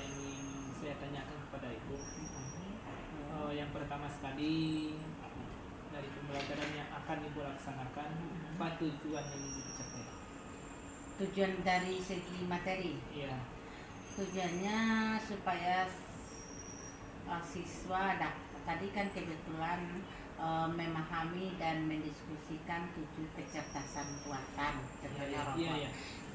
ingin saya tanyakan kepada Ibu. Yang pertama sekali, dari pembelajaran yang akan Ibu laksanakan, apa tujuan yang ingin dicapai? Tujuan dari segi materi? Iya. Tujuannya supaya siswa tadi kan kebetulan memahami dan mendiskusikan 7 kecerdasan buatan contohnya robot. Iya.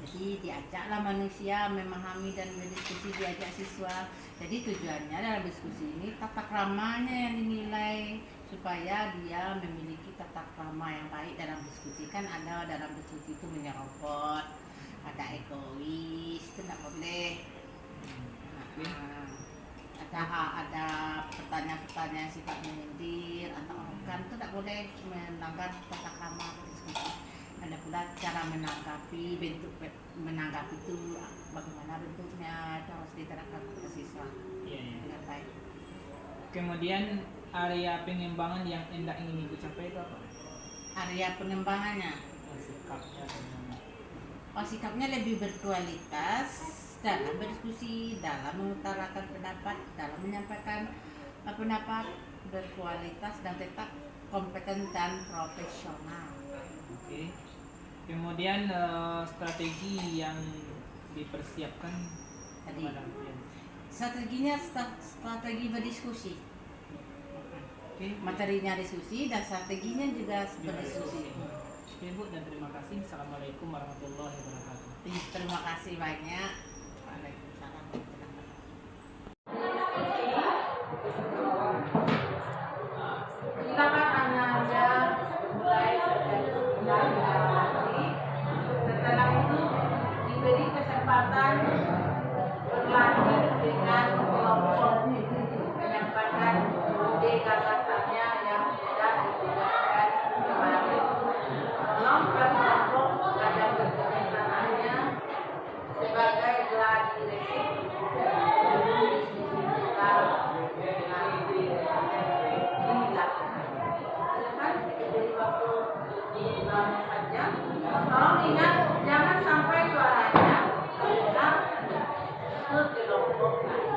Jadi diajaklah manusia memahami dan berdiskusi, diajak siswa. Jadi tujuannya dalam diskusi ini tata kramanya yang dinilai supaya dia memiliki tata krama yang baik dalam diskusi. Kan ada dalam diskusi itu menyerobot, ada egois, itu tidak boleh. Ada pertanyaan-pertanyaan sifat menyindir atau kan itu tidak boleh melanggar tata krama diskusi. Ada pula cara menanggapi, bentuk menanggapi itu bagaimana bentuknya, itu harus diterapkan kepada siswa dengan baik. Kemudian area pengembangan yang hendak ingin Ibu capai itu apa? Area pengembangannya? Sikapnya lebih berkualitas dalam berdiskusi, dalam mengutarakan pendapat, dalam menyampaikan pendapat, berkualitas dan tetap kompeten dan profesional. Oke. Kemudian strategi yang dipersiapkan tadi. Strateginya strategi berdiskusi. Materinya diskusi dan strateginya juga berdiskusi. Oke Bu, dan terima kasih. Assalamualaikum warahmatullahi wabarakatuh. Terima kasih banyak. Silakan Anda mulai dari setelah itu diberi kesempatan berlatih dengan kelompok menyampaikan ide gagasannya yang sudah dijelaskan kemarin. Tolong kelompok ada kebijakannya sebagai gladi resik sebelum diskusi besar nanti dilakukan. Silakan diberi waktu 5 menit saja. Tolong ingat jangan sampai suaranya terdengar ke kelompok lain.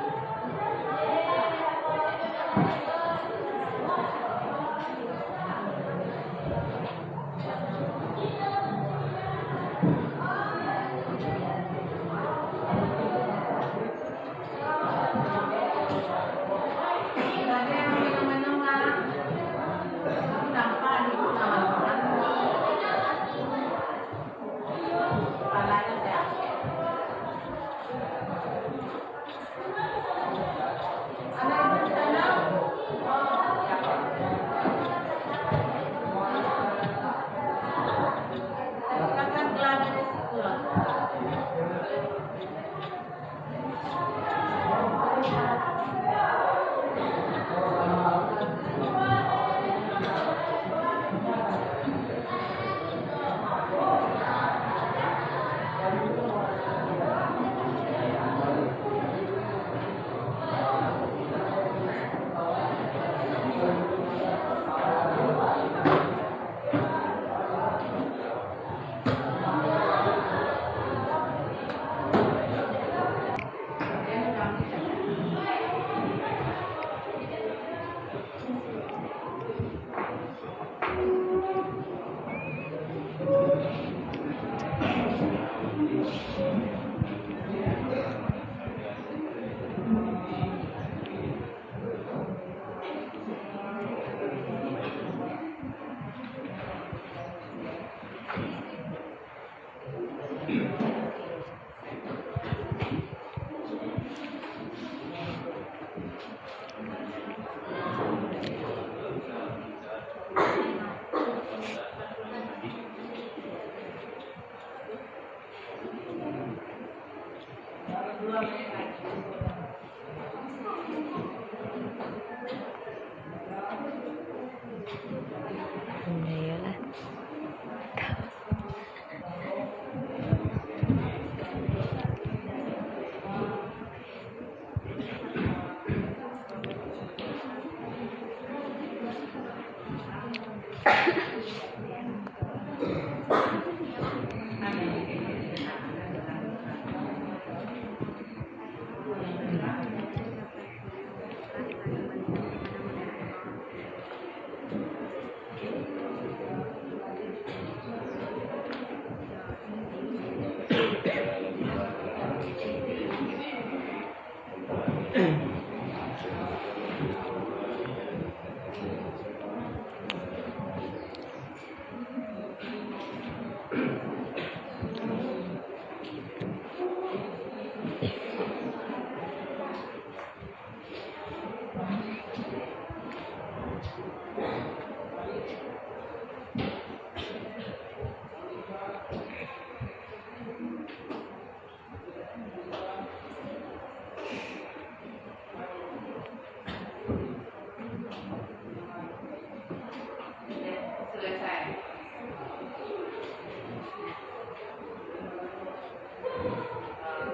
Selesai.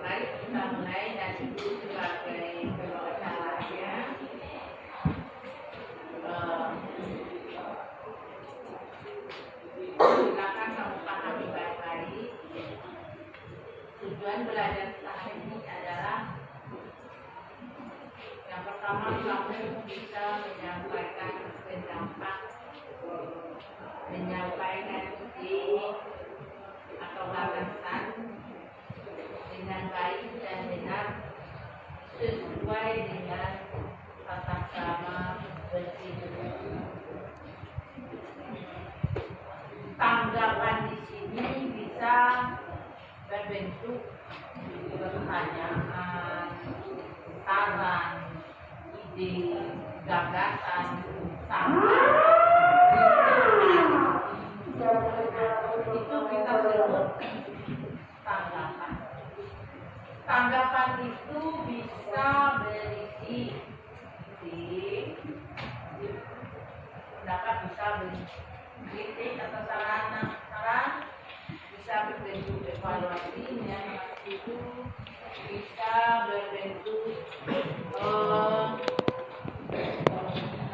Mari kita mulai dari Ibu sebagai pembicaranya. Silakan kamu pahami baik-baik. Tujuan belajar kita hari ini adalah yang pertama, kamu bisa menyampaikan pendapat, menyampaikan ide atau gagasan dengan baik dan benar sesuai dengan tata krama berhidup. Tanggapan di sini bisa berbentuk pertanyaan, saran, ide, gagasan, saran. Itu kita sebut tanggapan. Tanggapan itu bisa berisi pendapat, bisa berisi atau saran, bisa berbentuk evaluasi, yang itu bisa berbentuk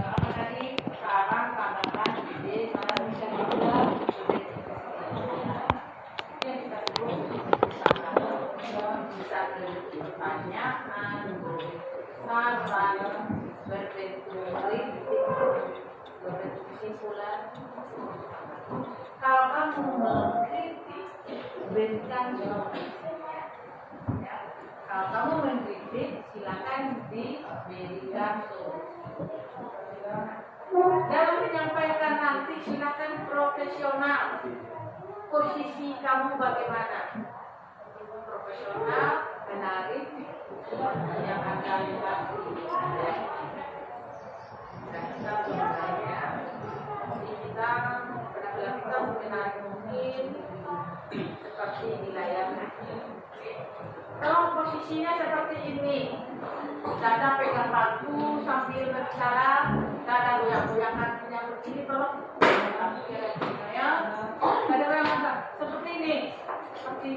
apa tadi, saran, tanggapan, ide, malah bisa juga yang kita sebut bisa berbentuk pertanyaan, saran, berbentuk kritik, berbentuk kesimpulan. Kalau kamu mengkritik, berikan solusinya. Ya. Kalau kamu mengkritik, silakan diberikan solusi. Dalam menyampaikan nanti, silakan profesional. Posisi kamu bagaimana? Profesional, menarik, yang akan dibahas. Dan kita bertanya, kita penampilan kita menarik mungkin seperti di layar. Kalau posisinya seperti ini, dada pegang paku sambil berbicara, dada goyang-goyangkan yang begini, tolong ya, dada goyang-goyang seperti ini, seperti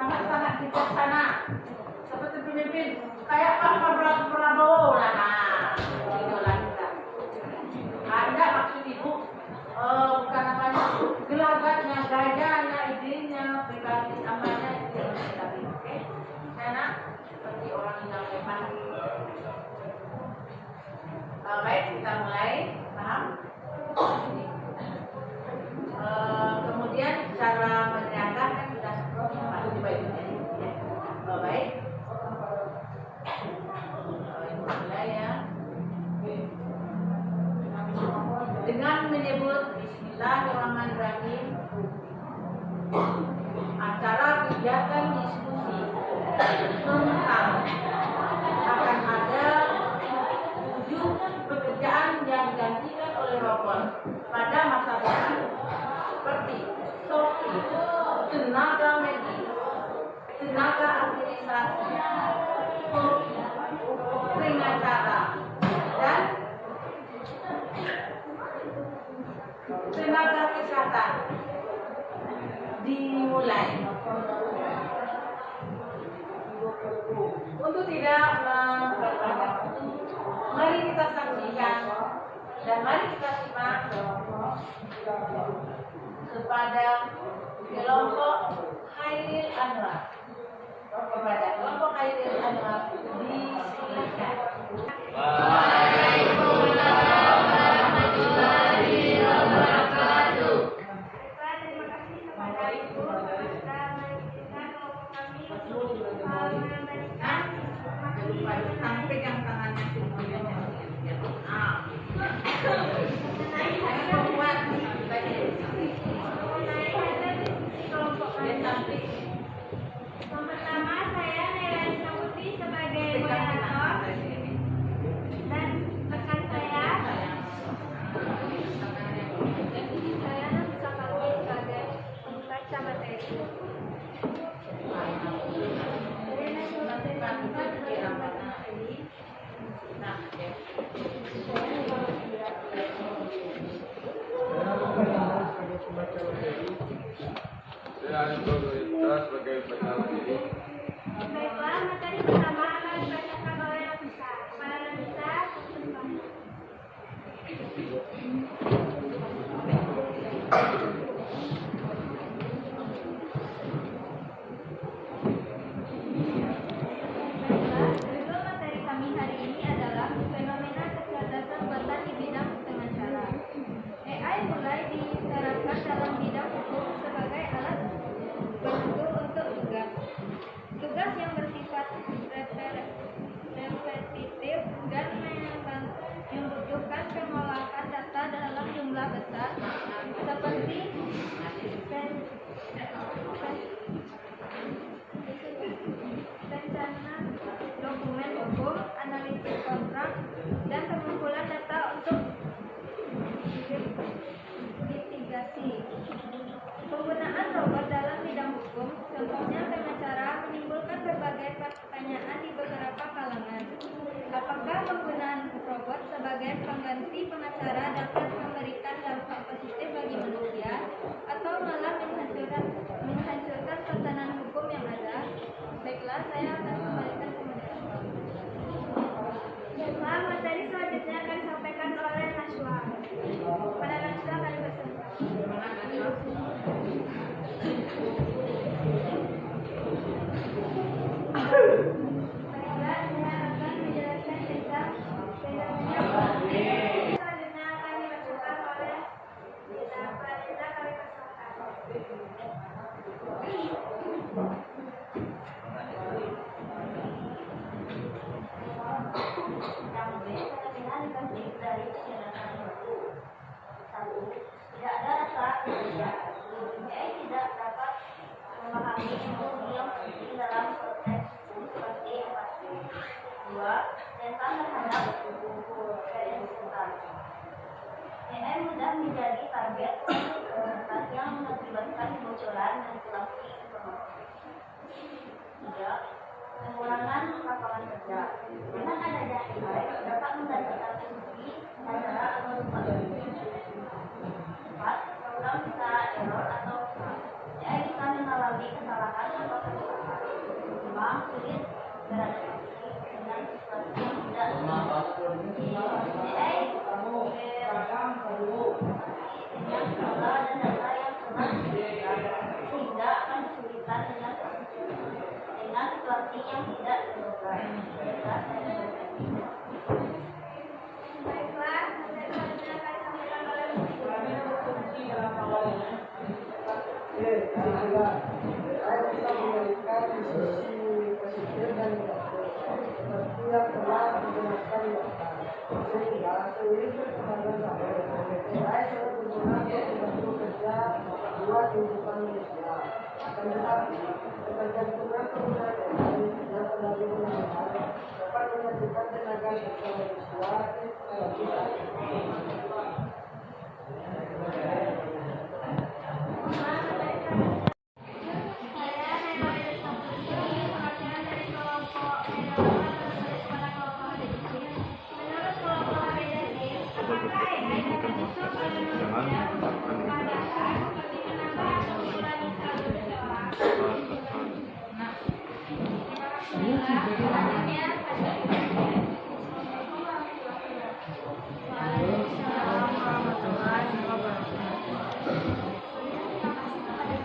sangat-sangat bijaksana, seperti pemimpin kayak Pak Prabowo lah. Itulah kita. Ada maksud ibu, bukan namanya gelagatnya, gayanya, idenya, pribadi namanya itu tadi, oke? Karena seperti orang yang lepas. Baik, kita mulai, paham? Kemudian cara mendengarkan kan sudah coba itu ya. Baik. Mulai ya. Dengan menyebut Bismillahirrahmanirrahim, acara kegiatan diskusi tentang akan ada 7 pekerjaan yang digantikan oleh robot pada masa depan, seperti sopir, tenaga medis, tenaga administrasi, pengacara, dan tenaga kesehatan. Dimulai. Untuk tidak memperpanjang waktu, mari kita saksikan dan mari kita simak kepada kelompok Khairil Anwar. Kepada kelompok Khairil Anwar disilakan. Sampai yang kedua, tentang terhadap keeksistensian. AI mudah menjadi target yang mengakibatkan kebocoran dan manipulasi informasi. Tiga, pengurangan lapangan kerja. Dengan adanya AI dapat menggantikan fungsi bandara atau tempat kerja. Empat, program bisa error atau AI bisa mengalami kesalahan atau kesalahan. Lima, sulit beradaptasi dengan situasi yang tidak AI dengan pola dan data yang telah sehingga akan kesulitan dengan situasi yang tidak terduga. Baiklah, saya bisa memberikan sisi positif dan negatif seperti yang telah digunakan di atas, sehingga sulit kepada saya sangat berguna untuk membantu kerja buat kehidupan manusia. Akan tetapi ketergantungan penggunaan AI yang telah digunakan dapat menyatukan tenaga kerja manusia dalam kita.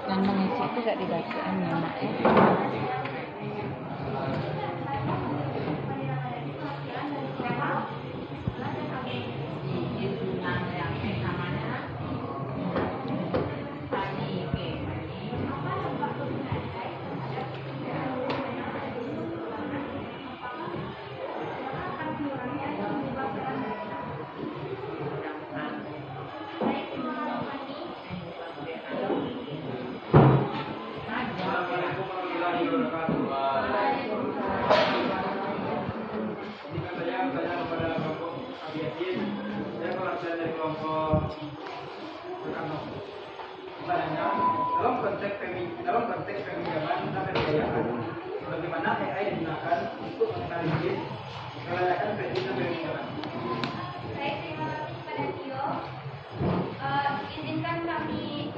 Dan mengisi itu gak dibacain ya Mak ya. Dalam konteks peminjaman dan pembiayaan, bagaimana AI digunakan untuk menganalisis kelayakan kredit dan peminjaman. Baik, terima kasih pada Tio. Izinkan kami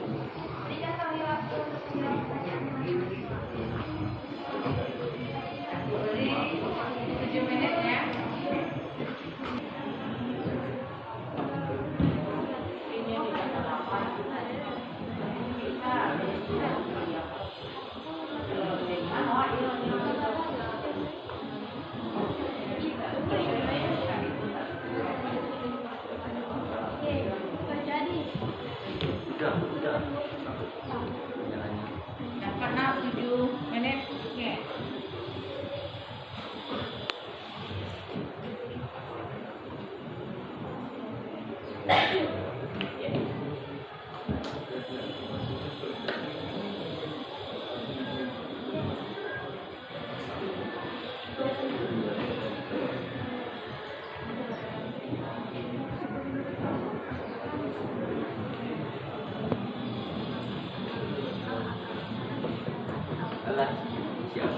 berikan kami waktu untuk menjawab pertanyaan teman-teman. 7 menit ya. Udah. Karena 7 menit. Oke. Alah, siap.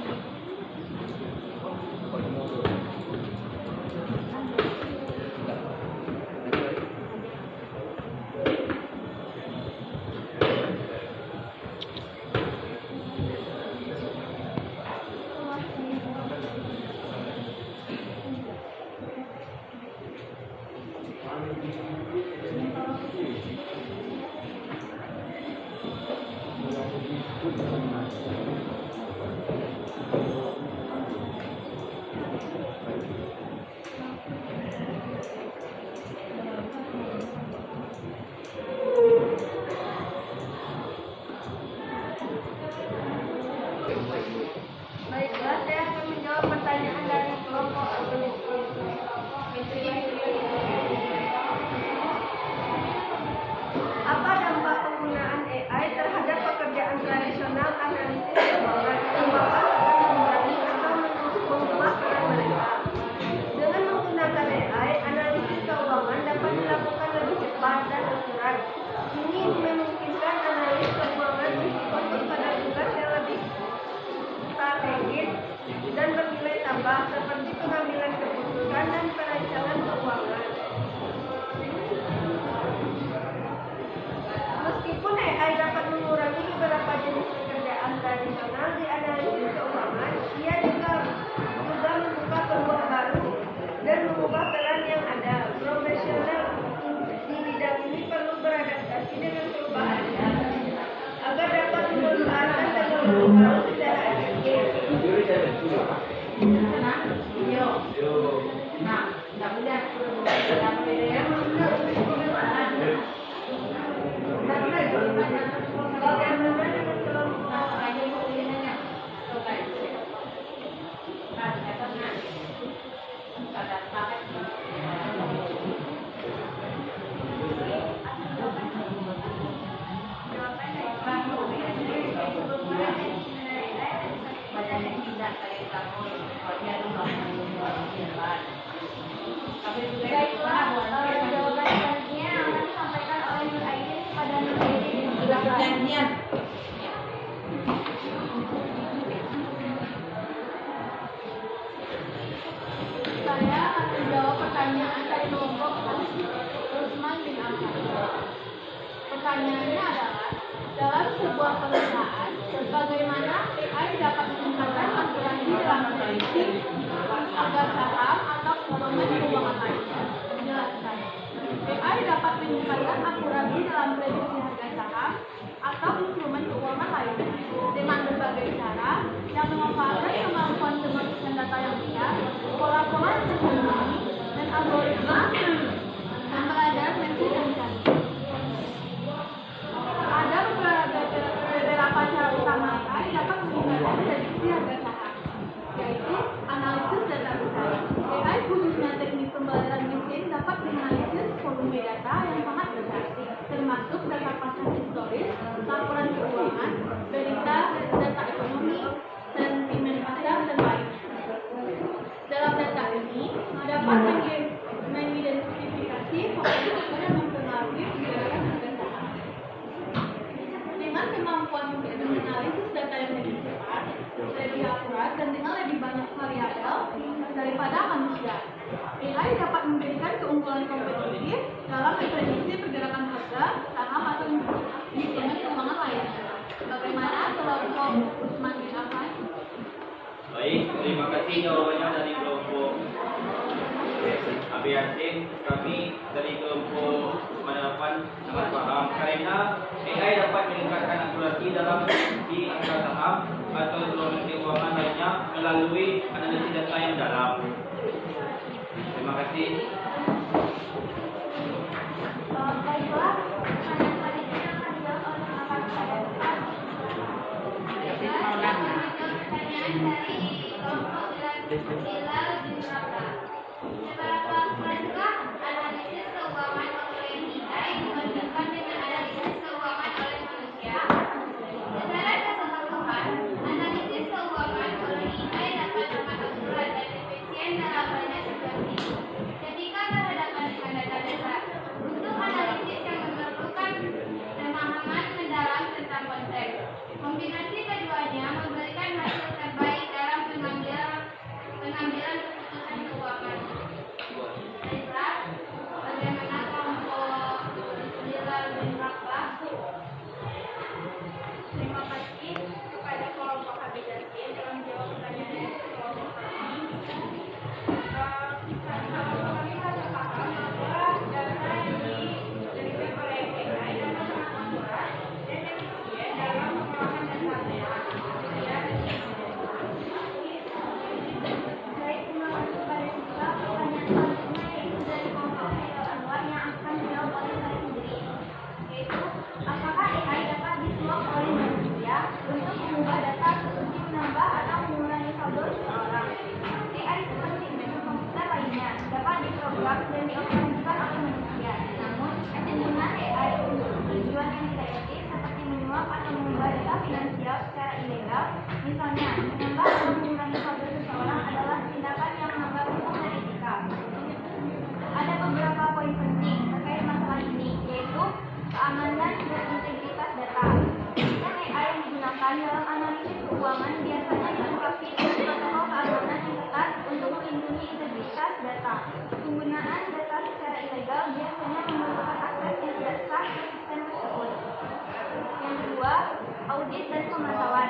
usaha data. Baiklah, Jawaban selanjutnya akan disampaikan oleh Nur Aidin kepada Nur Aidin. sudah perjanjian. Saya akan menjawab pertanyaan dari kelompok Rusman bin Amr. Pertanyaannya adalah, dalam sebuah perusahaan, bagaimana AI dapat meningkatkan akurasi dalam prediksi harga saham atau instrumen keuangan lainnya? Jelaskan. AI dapat meningkatkan akurasi dalam prediksi harga saham atau instrumen keuangan lainnya dengan berbagai cara yang memanfaatkan kemampuan pemrosesan data yang besar, pola-pola yang tersembunyi, dan algoritma yang beredar menghubungkan. Ada beberapa cara utama AI dapat meningkatkan prediksi harga saham, yaitu analisis data besar. AI khususnya teknik pembelajaran mesin dapat menganalisis volume data yang sangat besar, termasuk data pasar historis, laporan keuangan, berita, data ekonomi, sentimen pasar, dan lainnya. Dalam data ini dapat mengidentifikasi faktor-faktor yang mempengaruhi pergerakan harga saham. Dengan kemampuan untuk menganalisis data yang lebih cepat, lebih akurat, dan dengan lebih banyak variabel daripada manusia, AI dapat memberikan keunggulan kompetitif dalam memprediksi pergerakan harga saham atau instrumen keuangan lainnya. Bagaimana kelompok Usman bin Affan? Baik, terima kasih jawabannya dari kelompok Abi Yasin. Kami dari kelompok Manapan sangat paham karena AI dapat meningkatkan akurasi dalam prediksi angka saham atau instrumen keuangan lainnya melalui analisis data yang dalam. Terima kasih. Baiklah, pertanyaan selanjutnya akan dijawab oleh Bapak Sadat. Pertanyaan dari kelompok Bilal bin Rabah. Seberapa akuratkah analisis keuangan oleh AI dibandingkan dengan analisis keuangan oleh manusia? Secara keseluruhan, analisis keuangan oleh AI dapat amat akurat dan efisien dalam banyak situasi. Ketika berhadapan dengan data dasar, untuk analisis yang memerlukan pemahaman mendalam tentang konteks, kombinasi keduanya memberikan hasil terbaik dalam pengambilan keputusan keuangan. Baiklah, bagaimana kelompok Bilal bin Rabah? Terima kasih kepada kelompok Habib Yasin yang menjawab pertanyaan kelompok kami. Kalau kami harus paham bahwa data yang diberikan oleh AI dapat sangat akurat dan efisien dalam mengelola data. Baik, terima kasih kepada kita. Pertanyaan selanjutnya yaitu dari kelompok Haidar Anwar yang akan dijawab oleh saya sendiri, yaitu apakah AI dapat disuap oleh manusia untuk mengubah data seperti menambah atau mengurangi saldo seseorang? AI seperti mesin komputer lainnya dapat diprogram dan dioperasikan oleh manusia. Namun, penggunaan AI untuk tujuan yang tidak etis seperti menyuap atau mengubah data finansial secara ilegal, misalnya menambah atau mengurangi saldo seseorang, adalah tindakan yang melanggar hukum dan etika. Ada beberapa poin penting terkait masalah ini, yaitu keamanan dan integritas data. Sistem AI yang digunakan dalam analisis keuangan biasanya dilengkapi dengan protokol keamanan yang ketat untuk melindungi integritas data. Penggunaan data secara ilegal biasanya memerlukan akses yang tidak sah ke sistem tersebut. Yang kedua, audit dan pemantauan.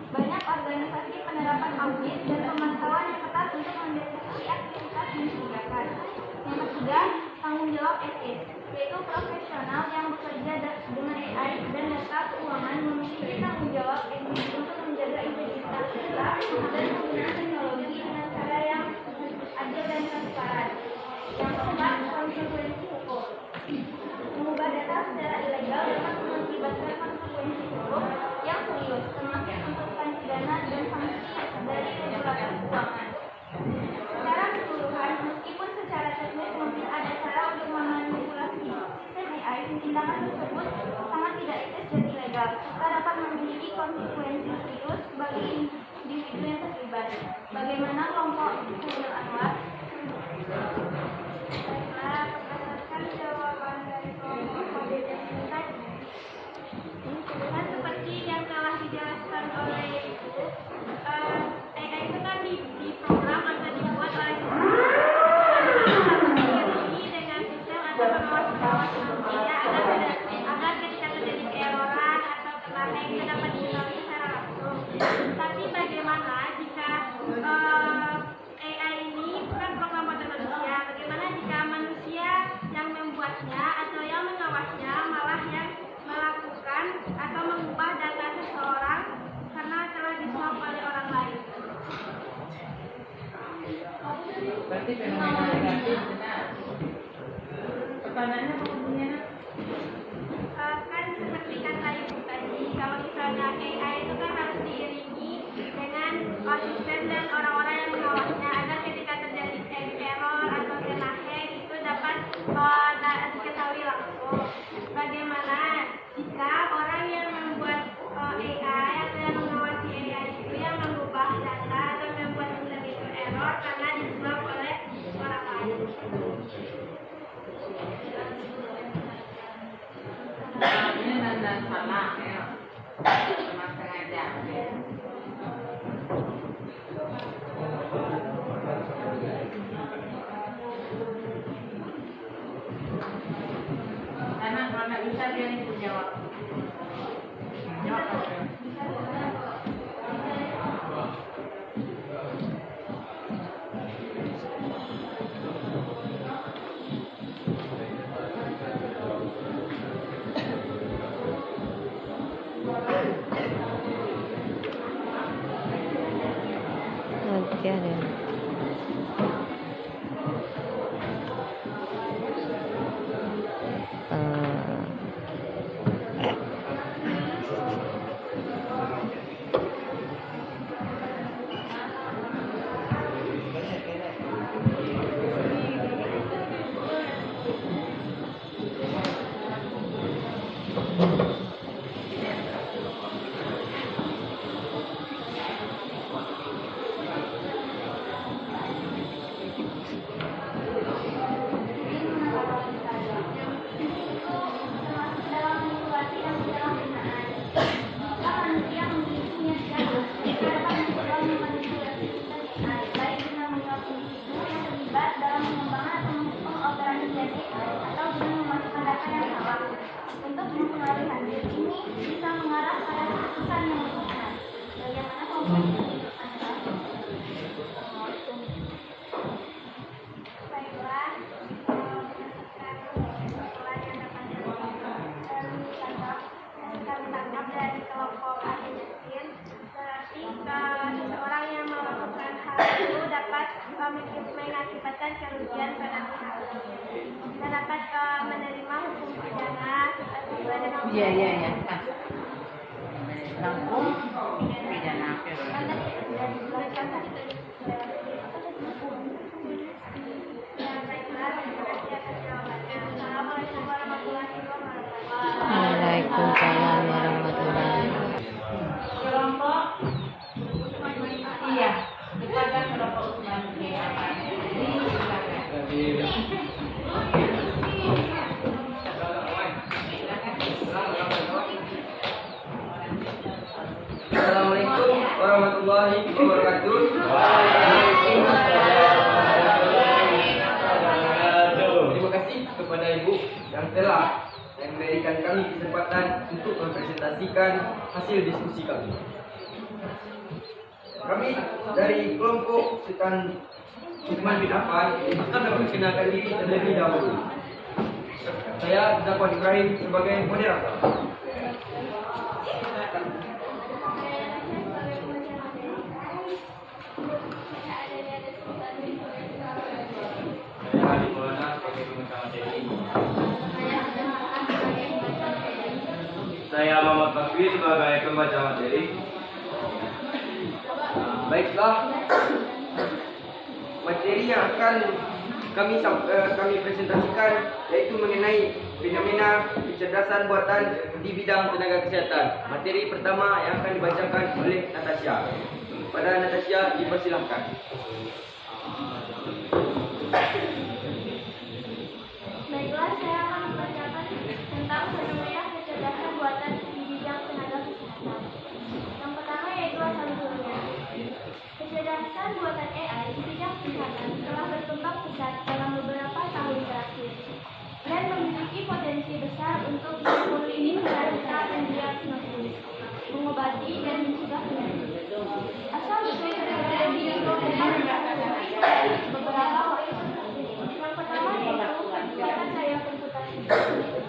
Banyak organisasi penerapan audit dan pemantauan yang ketat untuk mendeteksi aktivitas mencurigakan. Yang ketiga, tanggung jawab etis, yaitu profesional yang bekerja dengan AI dan data keuangan memiliki tanggung jawab etis untuk menjaga integritas data dan menggunakan teknologi dengan cara yang adil dan transparan. Yang keempat, konsekuensi hukum. Mengubah data secara ilegal dapat mengakibatkan konsekuensi hukum yang serius, termasuk tuntutan pidana dan sanksi dari regulator keuangan. Secara keseluruhan, tunggal, serta dapat memiliki konsekuensi serius bagi individu yang terlibat. Bagaimana kelompok Khairul Anwar? Baiklah, berdasarkan jawaban dari kelompok Khairul Anwar tadi, seperti yang telah dijelaskan oleh Ibu, AI itu kan diprogram atau dibuat oleh ini dengan sistem atau pengawas manusia agar ketika terjadi keeroran atau kesalahan itu dapat diketahui secara langsung. Tapi bagaimana jika AI ini bukan program buatan manusia? Bagaimana jika manusia yang membuatnya atau yang mengawasnya malah yang melakukan atau mengubah data seseorang karena telah disuap oleh orang lain? Berarti fenomena negatif benar. Pertanyaannya maksudnya Kan seperti kata Ibu tadi, kalau misalnya AI itu kan harus diiringi dengan asisten dan orang-orang yang mengawasnya agar ketika terjadi error atau kena hack itu dapat diketahui langsung. Bagaimana jika orang yang membuat AI atau yang mengawasi AI itu yang mengubah data atau membuat sistem itu error karena disuap oleh orang lain? ini dan salah ya. Cuma sengaja. Karena kalau nggak bisa dia itu jawab. Jawab apa? Nanti ada. Dalam situasi yang penyalahgunaan, maka manusia memiliki niat jahat jika dapat mencoba memanipulasi sistem AI, baik dengan menyuap individu yang terlibat dalam mengembangkan atau mengoperasikan AI, atau dengan memasukkan data yang salah untuk mempengaruhi hasil. Ini bisa mengarah pada keputusan yang merugikan. Bagaimana kelompok menurut Anda? Baiklah, berdasarkan kesimpulan yang dapat kami tangkap dari kelompok ahli mesin, berarti seseorang yang melakukan hal itu dapat mengakibatkan kerugian pada pihak lain dan dapat menerima hukum pidana sesuai dengan Iya. Langsung pidana. Assalamualaikum warahmatullahi wabarakatuh. Waalaikumsalam warahmatullahi Kelompok iya kepada kelompok Usman bin Affan. Assalamualaikum warahmatullahi wabarakatuh. Terima kasih kepada Ibu yang telah memberikan kami kesempatan untuk mempresentasikan hasil diskusi kami. Kami dari kelompok Sultan Utsman bin Affan akan memperkenalkan diri terlebih dahulu. Saya Zafar Ibrahim sebagai moderator. Saya Ali Maulana sebagai pengacara materi. Saya Muhammad Fakri sebagai pembaca materi. Baiklah, materi materi yang akan kami presentasikan yaitu mengenai fenomena kecerdasan buatan di bidang tenaga kesehatan. Materi pertama yang akan dibacakan oleh Natasha. Pada Natasha dipersilahkan. Baiklah, saya akan membacakan tentang fenomena kecerdasan buatan di bidang tenaga kesehatan. Yang pertama yaitu asal-usulnya. Kecerdasan buatan AI di bidang kesehatan telah berkembang pesat dalam beberapa tahun terakhir dan memiliki potensi besar untuk mendiagnosa dan diagnosis, mengobati dan mencegah penyakit. Asal-usul teknologi dari beberapa waktu terakhir. Yang pertama yaitu percepatan daya komputasi.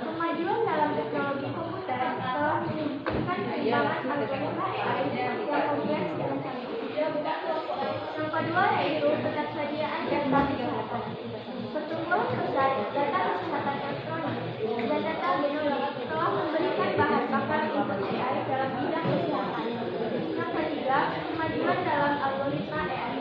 Kemajuan dalam teknologi komputer telah menunjukkan pengembangan algoritma AI yang kompleks dan canggih. Yang kedua yaitu ketersediaan data kesehatan. Pertumbuhan pesat data kesehatan elektronik dan data genomik telah memberikan bahan bakar untuk AI dalam bidang kesehatan. Yang ketiga, kemajuan dalam algoritma AI.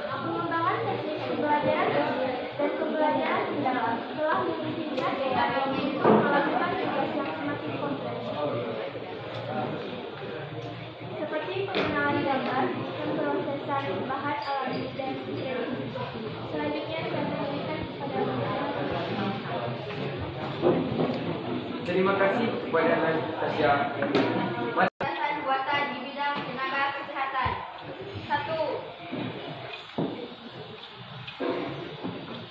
Pengembangan teknik pembelajaran mesin dan pembelajaran tindakan telah memungkinkan AI untuk melakukan tugas yang semakin kompleks, seperti pengenalan gambar, pemrosesan bahan alami, dan prediksi. Selanjutnya, saya berikan kepada Terima kasih kepada Natasha. kecerdasan buatan di bidang tenaga kesehatan. 1.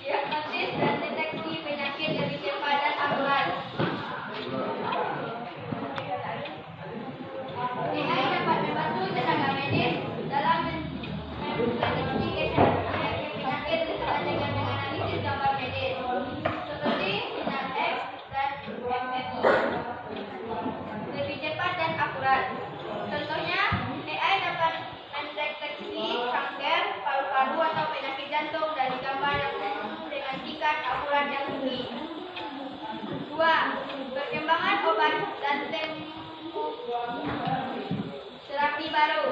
Diagnosis dan deteksi penyakit lebih cepat dan akurat. AI dapat membantu tenaga medis dalam mendeteksi penyakit sesuai dengan menganalisis gambar medis, seperti sinar X dan MRI. Lebih cepat dan akurat. Contohnya, AI dapat mendeteksi kanker paru-paru atau penyakit jantung dari gambar yang dengan tingkat akurat yang tinggi. 2. Perkembangan obat dan terapi baru.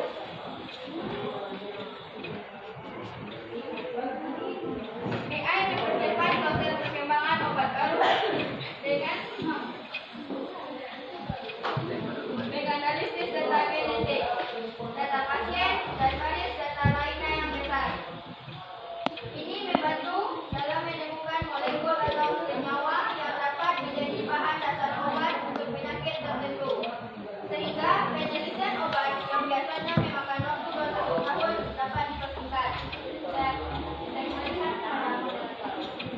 AI mempercepat proses perkembangan obat baru dengan menganalisis data genetik, data pasien, dan basis data lainnya yang besar. Ini membantu dalam menemukan molekul atau senyawa yang dapat menjadi bahan dasar obat untuk penyakit tertentu, sehingga penelitian obat yang biasanya memakan waktu 2 tahun dapat dipersingkat.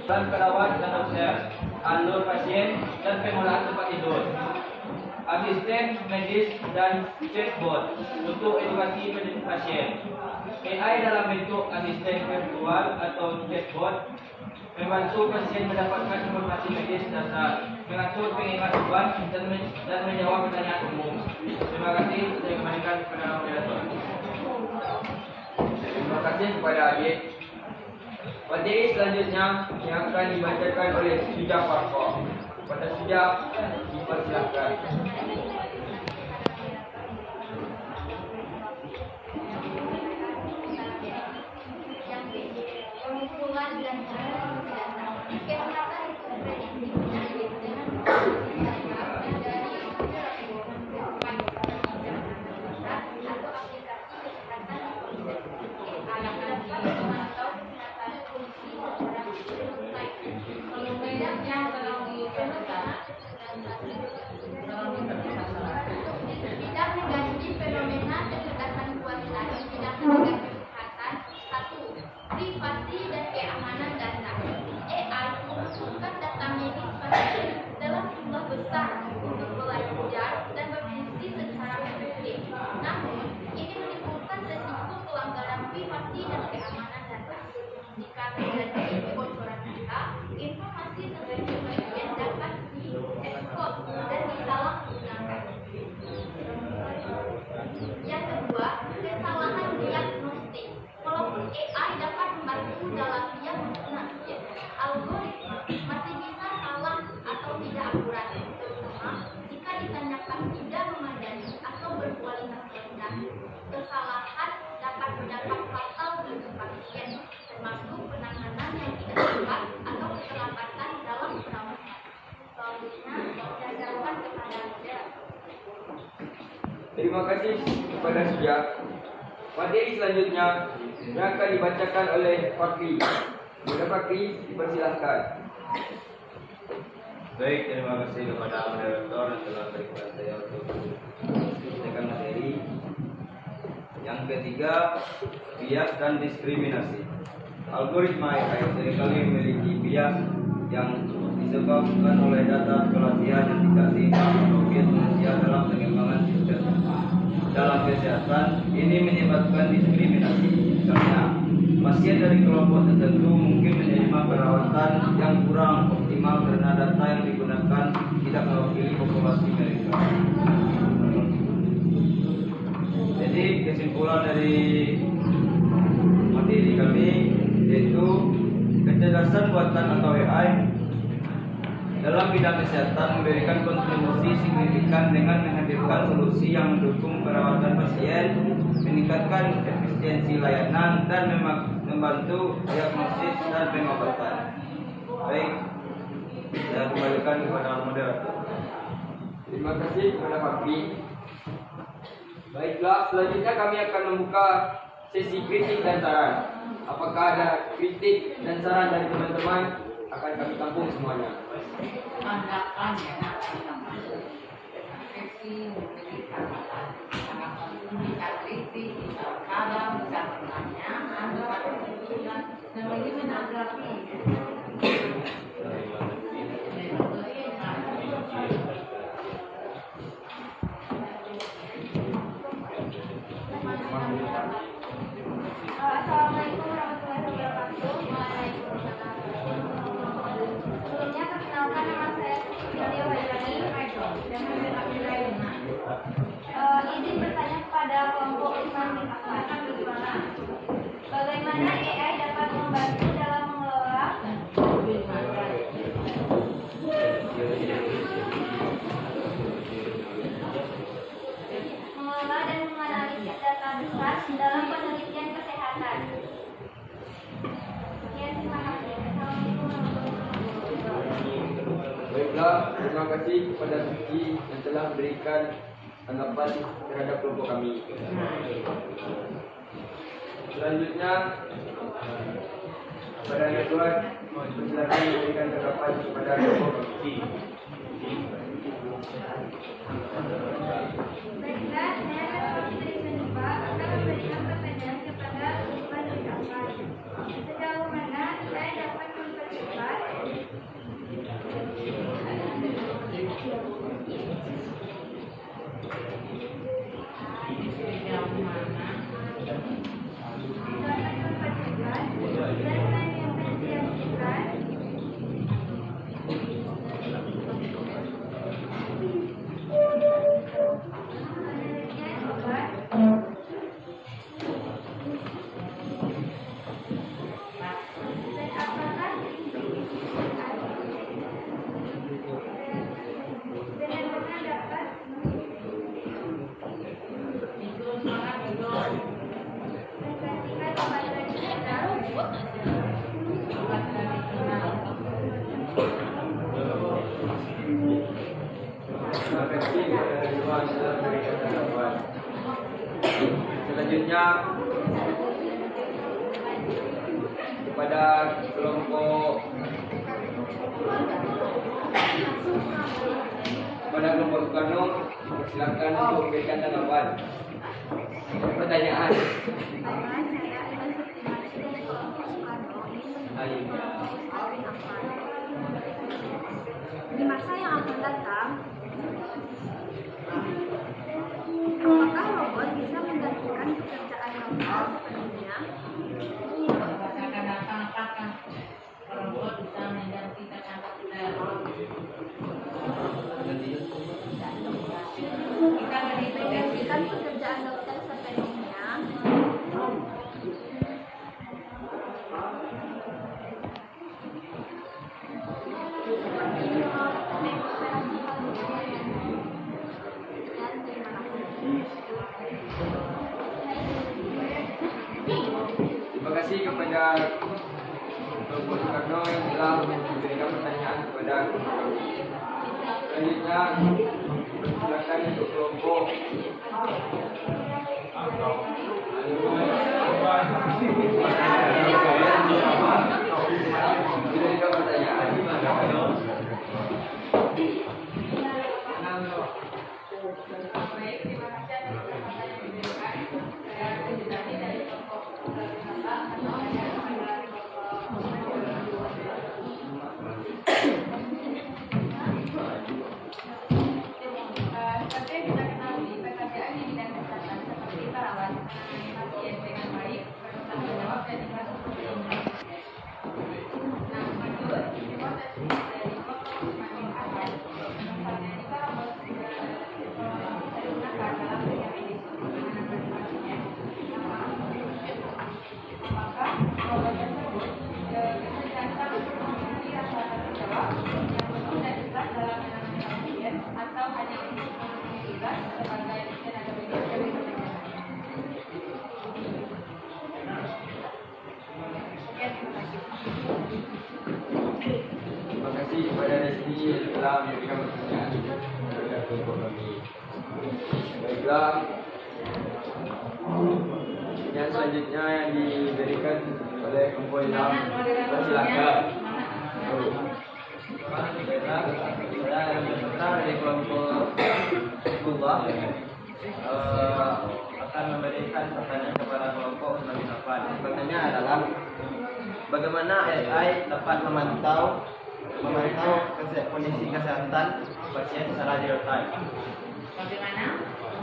Dan perawat dan dokter, alur pasien dan pengolahan tempat tidur, asisten medis dan chatbot untuk edukasi pasien. AI dalam bentuk asisten virtual atau chatbot membantu pasien mendapatkan informasi medis dasar, mengatur pengingat obat dan menjawab pertanyaan umum. Terima kasih. Saya kembalikan kepada moderator. Terima kasih kepada Adik. Materi selanjutnya yang akan dibacakan oleh Suja Farko. Pada Suja dipersilakan. Pengumpulan dan kesehatan prediksi penyakit dengan atau aplikasi kesehatan dapat memantau kesehatan kondisi secara tidak mengganti fenomena kecerdasan buatan di bidang tenaga kesehatan. 1. Privasi dan keamanan data. AI membutuhkan data medis pasien dalam jumlah besar untuk belajar dan berfungsi secara efektif. Namun, ini menimbulkan resiko pelanggaran privasi dan keamanan data. Jika terjadi kebocoran data, informasi tentang pasien dapat diekspos dan disalahgunakan. Yang kedua, kesalahan diagnostik. Walaupun AI dapat membantu dalam diagnosis, algoritma masih bisa salah atau tidak akurat, terutama jika ditanyakan tidak memadai atau berkualitas rendah. Kesalahan dapat berdampak fatal bagi pasien, termasuk penanganan terlambat atau keterlambatan dalam perawatan. Selanjutnya, diajarkan kepada model. Terima kasih kepada Sujak. Materi selanjutnya yang akan dibacakan oleh Fakri. Bunda Fakri, dipersilahkan. Baik, terima kasih kepada moderator yang telah berikan saya untuk menyampaikan materi. Yang ketiga, bias dan diskriminasi. Algoritma AI seringkali memiliki bias yang disebabkan oleh data pelatihan yang tidak seimbang atau bias manusia dalam pengembangan sistem. Dalam kesehatan, ini menyebabkan diskriminasi. Misalnya, pasien dari kelompok tertentu mungkin menerima perawatan yang kurang optimal karena data yang digunakan tidak mewakili populasi mereka. Jadi kesimpulan dari materi kami yaitu kecerdasan buatan atau AI dalam bidang kesehatan memberikan kontribusi signifikan dengan menghadirkan solusi yang mendukung perawatan pasien, meningkatkan efisiensi layanan, dan membantu diagnosis dan pengobatan. Baik, saya kembalikan kepada moderator. Terima kasih kepada Fakri. Baiklah, selanjutnya kami akan membuka sesi kritik dan saran. Apakah ada kritik dan saran dari teman-teman? Akan kami tampung semuanya. Tanggapan ya, tanggapan. Sesi memberikan tanggapan, bisa kritik, bisa saran, bisa pertanyaan, bisa kesimpulan, dan lagi menanggapi. Assalamualaikum warahmatullahi wabarakatuh. Sebelumnya perkenalkan nama saya Julia Wairani. Izin bertanya kepada kelompok Islam bin Ahmad. Bagaimana AI dapat membantu dalam mengelola dan menganalisis data besar dalam penelitian kesehatan? Sekian, terima kasih. Assalamualaikum warahmatullahi wabarakatuh. Baiklah, terima kasih kepada Suci yang telah memberikan tanggapan terhadap kelompok kami. Selanjutnya, kepada Tuan, silakan memberikan tanggapan kepada kelompok kami. Baiklah, saya Retno Fitri Sunipa akan memberikan pertanyaan kepada Ibu Nurjafar. Sejauh mana saya dapat mempercepat dan mempersiapkan penelitian obat dan apakah benar-benar dapat menggantikan obat tradisional? Terima kasih kepada Tuan yang telah memberikan tanggapan. Selanjutnya, kepada kelompok Soekarno, silakan untuk memberikan tanggapan. Pertanyaan. Di masa yang akan datang, apakah robot bisa menggantikan pekerjaan manusia sepenuhnya? Akan datang apakah robot bisa menggantikan pekerjaan kita Menggantikan pekerjaan dokter sepenuhnya? Seperti mengoperasi telah memberikan pertanyaan kepada kami. Selanjutnya, silakan untuk kelompok diberikan pertanyaan. Baik, terima kasih atas kesempatan yang diberikan. Saya Sujudani dari kelompok Nusantara atau hanya kepada seperti yang kita ketahui, pekerjaan di bidang kesehatan seperti perawat menangani pasien dengan baik bertanggung jawab dan infrastruktur. Nah, menurut hipotesis dari kelompok Usmani Ahmad, misalnya jika robot digunakan dalam dunia medis untuk menangani pasien, maka robot tersebut kecerdasan untuk memiliki rasa tanggung jawab yang penuh dan ikhlas dalam menangani pasien atau hanya untuk memenuhi tugas sebagai tenaga medis dari pekerjaan. Sekian, terima kasih. Terima kasih kepada Resti yang telah memberikan pertanyaan kepada kelompok kami. Baiklah, yang selanjutnya yang diberikan oleh kelompok Ilham, silakan. Saya dari kelompok Kubah akan memberikan pertanyaan kepada kelompok Usmani Ahmad. Pertanyaannya adalah bagaimana AI dapat memantau kondisi kesehatan pasien secara real time?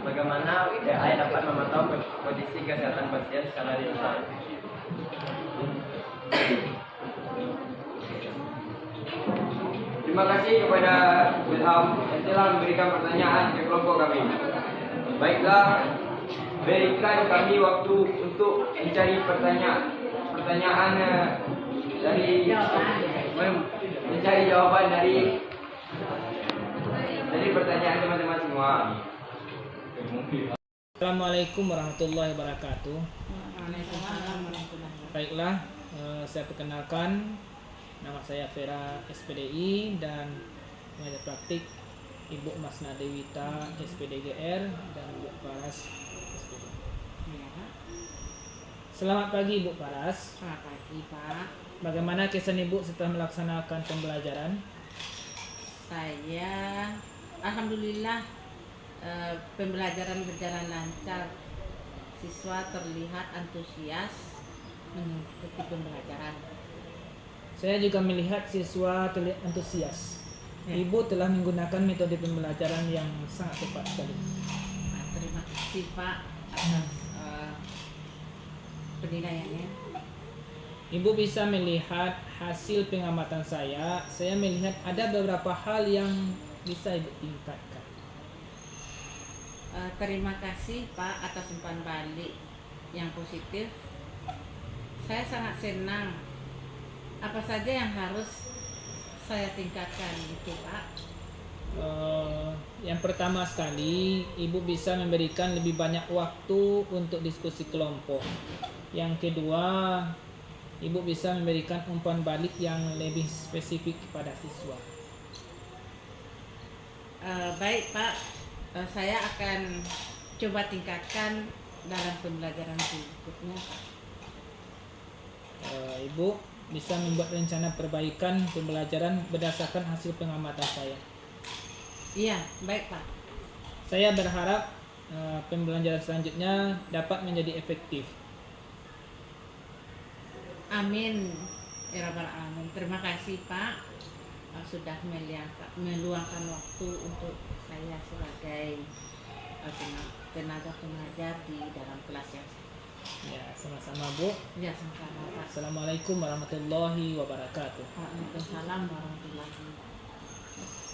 Bagaimana AI dapat memantau kondisi kesehatan pasien secara real time? Terima kasih kepada Ilham yang telah memberikan pertanyaan ke kelompok kami. Baiklah, berikan kami waktu untuk mencari pertanyaan dari mencari jawaban dari pertanyaan teman-teman semua. Assalamualaikum warahmatullahi wabarakatuh. Waalaikumsalam warahmatullahi wabarakatuh. Baiklah, saya perkenalkan, nama saya Vera SPDI dan pengajar praktik Ibu Masna Dewita SPDGR dan Ibu Paras SPD. Ya, Selamat pagi Ibu Paras. selamat pagi Pak. Bagaimana kesan Ibu setelah melaksanakan pembelajaran? Saya alhamdulillah pembelajaran berjalan lancar. Siswa terlihat antusias mengikuti pembelajaran. Saya juga melihat siswa terlihat antusias. Ya. Ibu telah menggunakan metode pembelajaran yang sangat tepat sekali. Nah, terima kasih Pak atas penilaiannya. Ibu bisa melihat hasil pengamatan saya. Saya melihat ada beberapa hal yang bisa Ibu tingkatkan. Terima kasih Pak atas umpan balik yang positif. Saya sangat senang. Apa saja yang harus saya tingkatkan gitu Pak? Yang pertama sekali, Ibu bisa memberikan lebih banyak waktu untuk diskusi kelompok. Yang kedua, Ibu bisa memberikan umpan balik yang lebih spesifik kepada siswa. Baik Pak, saya akan coba tingkatkan dalam pembelajaran berikutnya Pak. Ibu bisa membuat rencana perbaikan pembelajaran berdasarkan hasil pengamatan saya. Iya, baik Pak. Saya berharap pembelajaran selanjutnya dapat menjadi efektif. Amin. Ya Rabbal Alamin. Terima kasih Pak sudah meluangkan waktu untuk saya sebagai tenaga pengajar di dalam kelas yang Ya, sama-sama Bu. ya sama-sama Pak. Assalamualaikum warahmatullahi wabarakatuh. Waalaikumsalam warahmatullahi wabarakatuh.